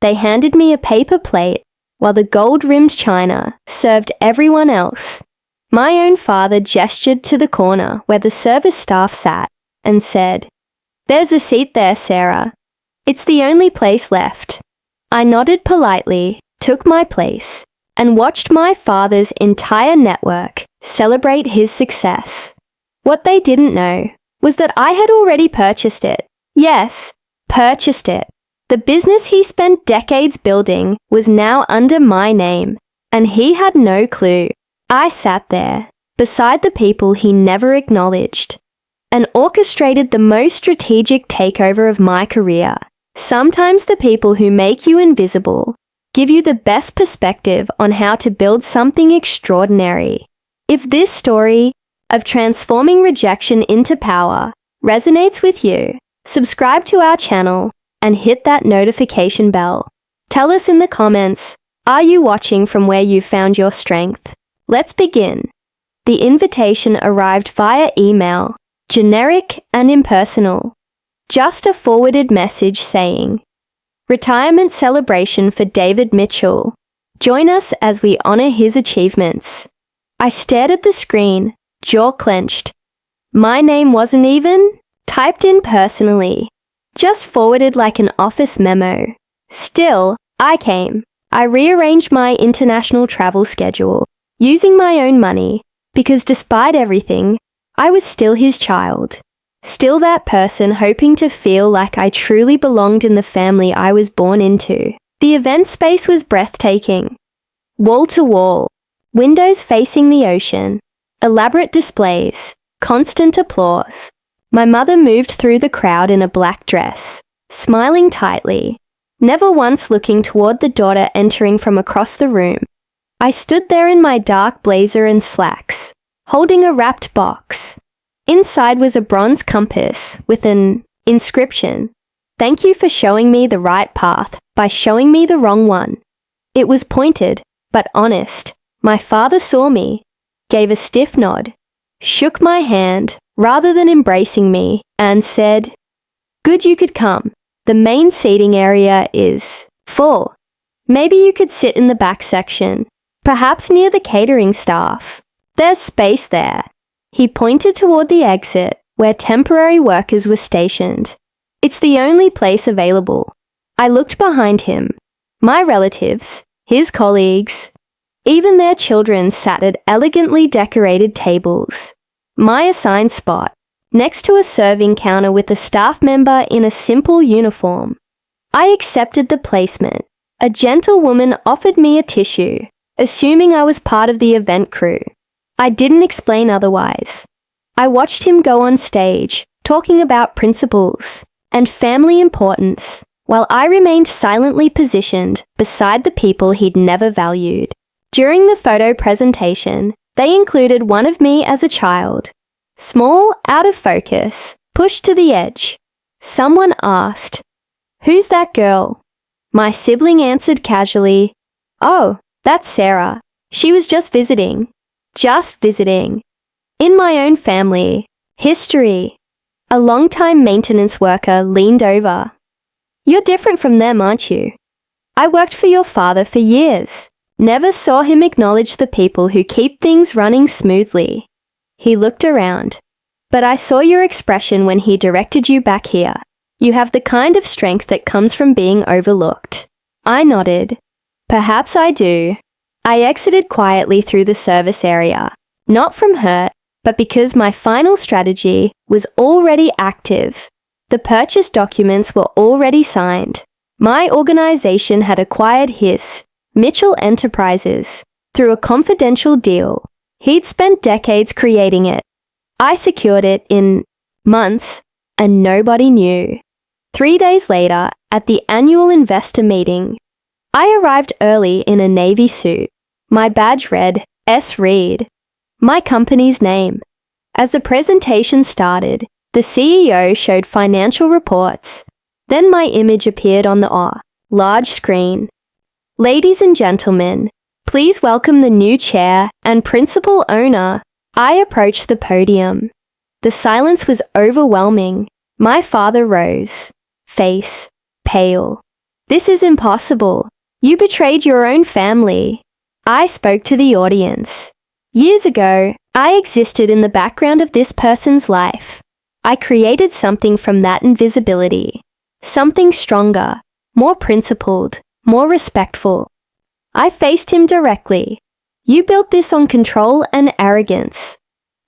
They handed me a paper plate, while the gold-rimmed china served everyone else. My own father gestured to the corner where the service staff sat and said, "There's a seat there, Sarah. It's the only place left." I nodded politely, took my place, and watched my father's entire network celebrate his success. What they didn't know was that I had already purchased it. Yes, purchased it. The business he spent decades building was now under my name, and he had no clue. I sat there, beside the people he never acknowledged, and orchestrated the most strategic takeover of my career. Sometimes the people who make you invisible give you the best perspective on how to build something extraordinary. If this story of transforming rejection into power resonates with you, subscribe to our channel and hit that notification bell. Tell us in the comments, are you watching from where you found your strength? Let's begin. The invitation arrived via email, generic and impersonal. Just a forwarded message saying, "Retirement celebration for David Mitchell. Join us as we honor his achievements." I stared at the screen, jaw clenched. My name wasn't even typed in personally, just forwarded like an office memo. Still, I came. I rearranged my international travel schedule, using my own money, because despite everything, I was still his child. Still that person hoping to feel like I truly belonged in the family I was born into. The event space was breathtaking. Wall to wall, windows facing the ocean, elaborate displays, constant applause. My mother moved through the crowd in a black dress, smiling tightly, never once looking toward the daughter entering from across the room. I stood there in my dark blazer and slacks, holding a wrapped box. Inside was a bronze compass with an inscription, "Thank you for showing me the right path by showing me the wrong one." It was pointed, but honest. My father saw me, gave a stiff nod, shook my hand rather than embracing me, and said, "Good you could come. The main seating area is full. Maybe you could sit in the back section, perhaps near the catering staff. There's space there." He pointed toward the exit where temporary workers were stationed. "It's the only place available." I looked behind him. My relatives, his colleagues, even their children sat at elegantly decorated tables. My assigned spot, next to a serving counter with a staff member in a simple uniform. I accepted the placement. A gentle woman offered me a tissue, assuming I was part of the event crew. I didn't explain otherwise. I watched him go on stage, talking about principles and family importance, while I remained silently positioned beside the people he'd never valued. During the photo presentation, they included one of me as a child. Small, out of focus, pushed to the edge. Someone asked, "Who's that girl?" My sibling answered casually, "Oh, that's Sarah. She was just visiting." Just visiting. In my own family, history. A long-time maintenance worker leaned over. "You're different from them, aren't you? I worked for your father for years. Never saw him acknowledge the people who keep things running smoothly." He looked around. "But I saw your expression when he directed you back here. You have the kind of strength that comes from being overlooked." I nodded. "Perhaps I do." I exited quietly through the service area, not from hurt, but because my final strategy was already active. The purchase documents were already signed. My organization had acquired his, Mitchell Enterprises, through a confidential deal. He'd spent decades creating it. I secured it in months, and nobody knew. 3 days later, at the annual investor meeting, I arrived early in a navy suit. My badge read S. Reed, my company's name. As the presentation started, the CEO showed financial reports. Then my image appeared on the large screen. "Ladies and gentlemen, please welcome the new chair and principal owner." I approached the podium. The silence was overwhelming. My father rose, face pale. This is impossible. You betrayed your own family. I spoke to the audience. Years ago, I existed in the background of this person's life. I created something from that invisibility. Something stronger, more principled, more respectful. I faced him directly. You built this on control and arrogance.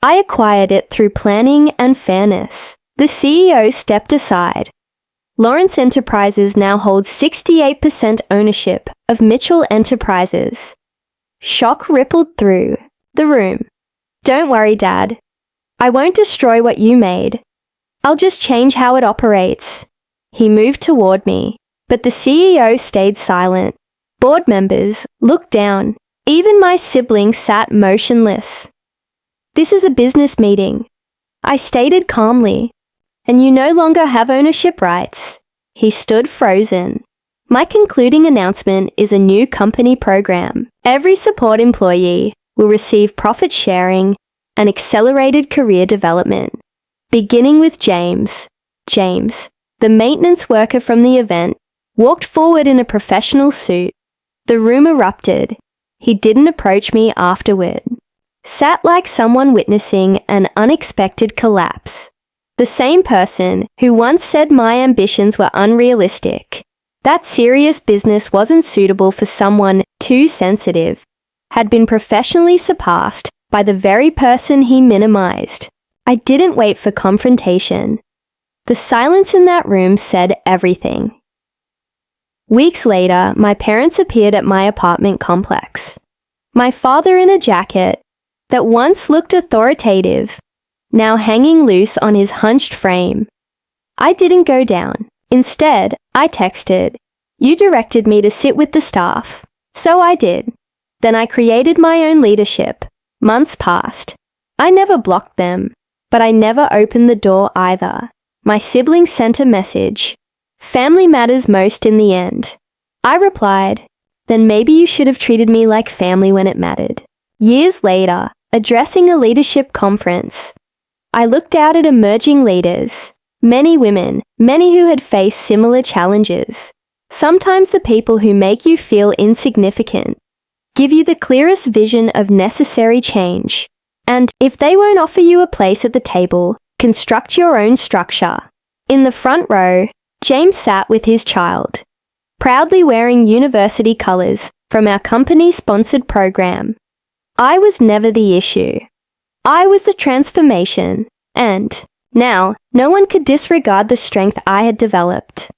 I acquired it through planning and fairness. The CEO stepped aside. Lawrence Enterprises now holds 68% ownership of Mitchell Enterprises. Shock rippled through the room. Don't worry, Dad. I won't destroy what you made. I'll just change how it operates. He moved toward me, but the CEO stayed silent. Board members looked down. Even my sibling sat motionless. This is a business meeting, I stated calmly, and you no longer have ownership rights. He stood frozen. My concluding announcement is a new company program. Every support employee will receive profit sharing and accelerated career development. Beginning with James. James, the maintenance worker from the event, walked forward in a professional suit. The room erupted. He didn't approach me afterward. Sat like someone witnessing an unexpected collapse. The same person who once said my ambitions were unrealistic, that serious business wasn't suitable for someone too sensitive, had been professionally surpassed by the very person he minimized. I didn't wait for confrontation. The silence in that room said everything. Weeks later, my parents appeared at my apartment complex. My father in a jacket that once looked authoritative, now hanging loose on his hunched frame. I didn't go down. Instead, I texted, "You directed me to sit with the staff." So I did. Then I created my own leadership. Months passed. I never blocked them, but I never opened the door either. My sibling sent a message. Family matters most in the end. I replied, then maybe you should have treated me like family when it mattered. Years later, addressing a leadership conference, I looked out at emerging leaders, many women, many who had faced similar challenges. Sometimes the people who make you feel insignificant give you the clearest vision of necessary change. And if they won't offer you a place at the table, construct your own structure. In the front row, James sat with his child, proudly wearing university colors from our company-sponsored program. I was never the issue. I was the transformation, and now no one could disregard the strength I had developed.